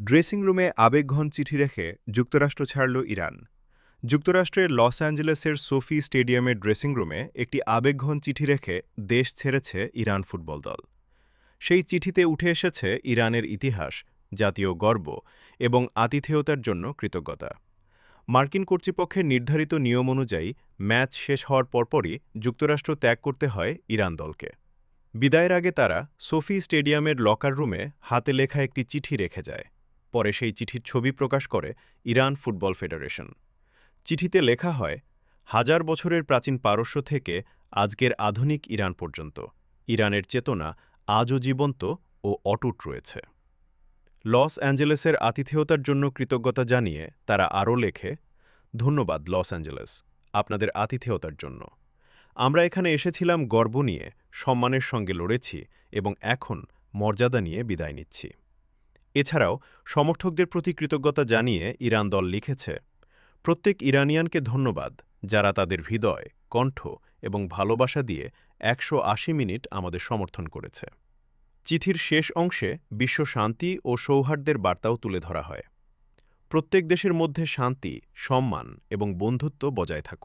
Dressing রুমে আবেগঘন চিঠি রেখে যুক্তরাষ্ট্র ছাড়ল ইরান। যুক্তরাষ্ট্রের লস অ্যাঞ্জেলেসের সোফি স্টেডিয়ামের ড্রেসিং রুমে একটি আবেগঘন চিঠি রেখে দেশ ছেড়েছে ইরান ফুটবল দল। সেই চিঠিতে উঠে এসেছে ইরানের ইতিহাস, জাতীয় গর্ব এবং আতিথেয়তার জন্য কৃতজ্ঞতা। মার্কিন কর্তৃপক্ষের নির্ধারিত নিয়ম অনুযায়ী ম্যাচ শেষ হওয়ার পরপরই যুক্তরাষ্ট্র ত্যাগ করতে হয় ইরান দলকে। বিদায়ের আগে তারা সোফি স্টেডিয়ামের লকার রুমে হাতে লেখা একটি চিঠি রেখে যায়। পরে সেই চিঠির ছবি প্রকাশ করে ইরান ফুটবল ফেডারেশন। চিঠিতে লেখা হয়, হাজার বছরের প্রাচীন পারস্য থেকে আজকের আধুনিক ইরান পর্যন্ত ইরানের চেতনা আজও জীবন্ত ও অটুট রয়েছে। লস অ্যাঞ্জেলেসের আতিথেয়তার জন্য কৃতজ্ঞতা জানিয়ে তারা আরও লেখে, ধন্যবাদ লস অ্যাঞ্জেলেস, আপনাদের আতিথেয়তার জন্য। আমরা এখানে এসেছিলাম গর্ব নিয়ে, সম্মানের সঙ্গে লড়েছি এবং এখন মর্যাদা নিয়ে বিদায় নিচ্ছি। এছাড়াও সমর্থকদের প্রতি কৃতজ্ঞতা জানিয়ে ইরান দল লিখেছে, প্রত্যেক ইরানিয়ানকে ধন্যবাদ যারা তাদের হৃদয়, কণ্ঠ এবং ভালোবাসা দিয়ে ১৮০ মিনিট আমাদের সমর্থন করেছে। চিঠির শেষ অংশে বিশ্ব শান্তি ও সৌহার্দ্যের বার্তাও তুলে ধরা হয়। প্রত্যেক দেশের মধ্যে শান্তি, সম্মান এবং বন্ধুত্ব বজায় থাকুক।